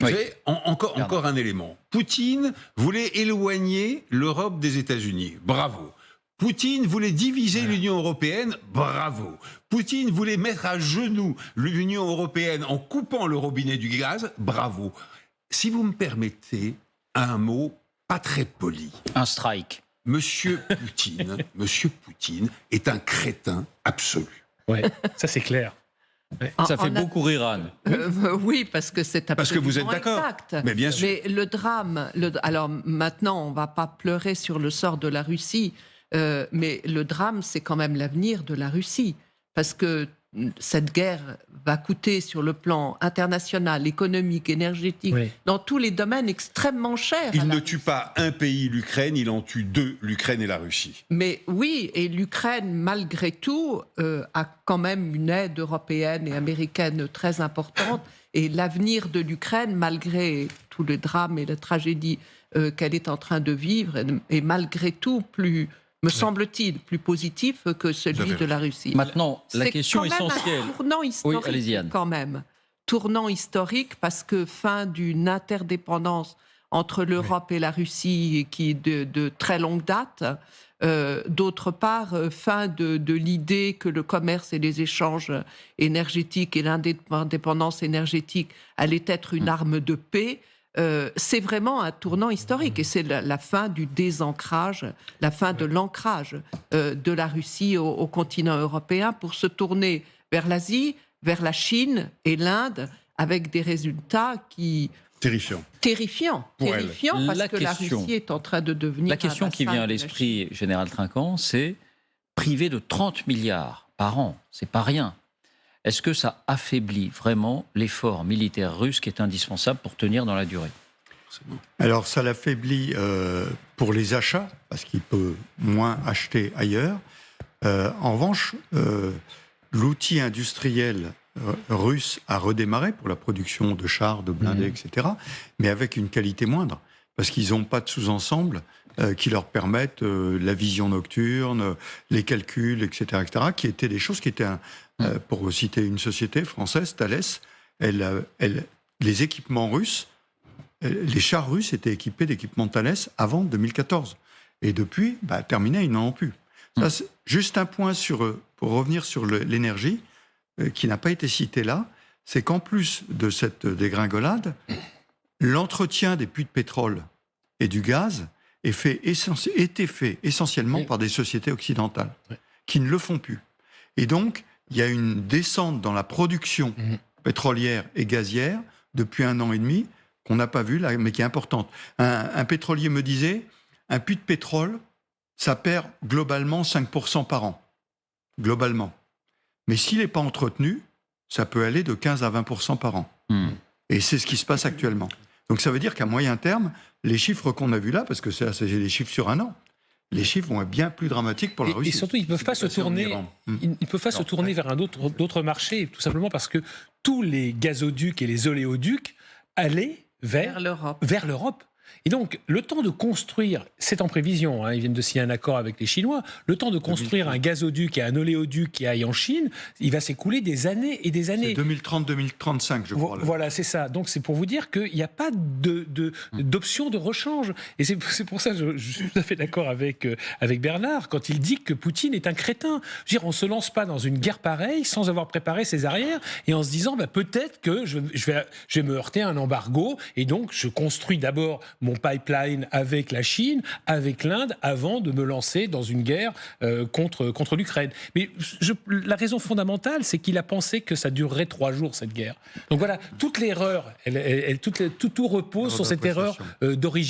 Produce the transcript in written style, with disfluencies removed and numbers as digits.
Vous Oui. savez, encore un élément. Poutine voulait éloigner l'Europe des États-Unis. Bravo. Poutine voulait diviser l'Union européenne. Bravo. Poutine voulait mettre à genoux l'Union européenne en coupant le robinet du gaz. Bravo. Si vous me permettez un mot pas très poli. Un strike. Monsieur Poutine est un crétin absolu. Ouais, ça c'est clair. Ça fait beaucoup rire Anne. Oui, parce que c'est absolument Parce que vous êtes d'accord. exact. Mais bien sûr. Mais le drame, alors maintenant, on ne va pas pleurer sur le sort de la Russie, mais le drame, c'est quand même l'avenir de la Russie. Parce que cette guerre va coûter sur le plan international, économique, énergétique, Oui. dans tous les domaines extrêmement cher. Il ne tue pas un pays, l'Ukraine, il en tue deux, l'Ukraine et la Russie. Mais oui, et l'Ukraine, malgré tout, a quand même une aide européenne et américaine très importante. Et l'avenir de l'Ukraine, malgré tout le drame et la tragédie qu'elle est en train de vivre, est malgré tout plus, me semble-t-il, plus positif que celui de la Russie. Maintenant, la question essentielle. C'est un tournant historique, Oui, allez-y, Anne. quand même. Tournant historique parce que fin d'une interdépendance entre l'Europe et la Russie qui est de très longue date. D'autre part, fin de l'idée que le commerce et les échanges énergétiques et l'indépendance énergétique allaient être une arme de paix. C'est vraiment un tournant historique et c'est la fin du désancrage, la fin de l'ancrage de la Russie au continent européen pour se tourner vers l'Asie, vers la Chine et l'Inde avec des résultats terrifiants Pour elle. parce La que la question- Russie est en train de devenir La question qui vient à l'esprit, Général Trinquant, c'est privé de 30 milliards par an, c'est pas rien. Est-ce que ça affaiblit vraiment l'effort militaire russe qui est indispensable pour tenir dans la durée ? Alors ça l'affaiblit pour les achats, parce qu'il peut moins acheter ailleurs. En revanche, l'outil industriel russe a redémarré pour la production de chars, de blindés, etc., mais avec une qualité moindre, parce qu'ils n'ont pas de sous-ensemble qui leur permettent la vision nocturne, les calculs, etc., qui étaient des choses qui étaient, pour citer une société française, Thales, les équipements russes, les chars russes étaient équipés d'équipements Thales avant 2014. Et depuis, terminé, ils n'en ont plus. Ça, c'est juste un point pour revenir sur l'énergie, qui n'a pas été cité là, c'est qu'en plus de cette dégringolade, l'entretien des puits de pétrole et du gaz était fait essentiellement par des sociétés occidentales qui ne le font plus. Et donc, il y a une descente dans la production pétrolière et gazière depuis 1 an et demi qu'on n'a pas vue là, mais qui est importante. Un pétrolier me disait, un puits de pétrole, ça perd globalement 5% par an. Globalement. Mais s'il n'est pas entretenu, ça peut aller de 15 à 20% par an. Et c'est ce qui se passe actuellement. Donc ça veut dire qu'à moyen terme, les chiffres qu'on a vus là, parce que c'est des chiffres sur 1 an, les chiffres vont être bien plus dramatiques pour la Russie. Et surtout, ils ne peuvent pas se tourner. Ils ne peuvent pas se tourner vers d'autres marchés, tout simplement parce que tous les gazoducs et les oléoducs allaient vers l'Europe. Et donc, le temps de construire, c'est en prévision, ils viennent de signer un accord avec les Chinois, le temps de construire un gazoduc et un oléoduc qui aille en Chine, il va s'écouler des années et des années. C'est 2030-2035, je crois. Voilà, c'est ça. Donc, c'est pour vous dire qu'il n'y a pas d'option de rechange. Et c'est pour ça que je suis tout à fait d'accord avec Bernard, quand il dit que Poutine est un crétin. Je veux dire, on ne se lance pas dans une guerre pareille sans avoir préparé ses arrières et en se disant, peut-être que je vais me heurter à un embargo et donc je construis d'abord mon pipeline avec la Chine, avec l'Inde, avant de me lancer dans une guerre contre l'Ukraine. Mais la raison fondamentale, c'est qu'il a pensé que ça durerait 3 jours, cette guerre. Donc voilà, toute l'erreur, tout repose sur cette erreur d'origine.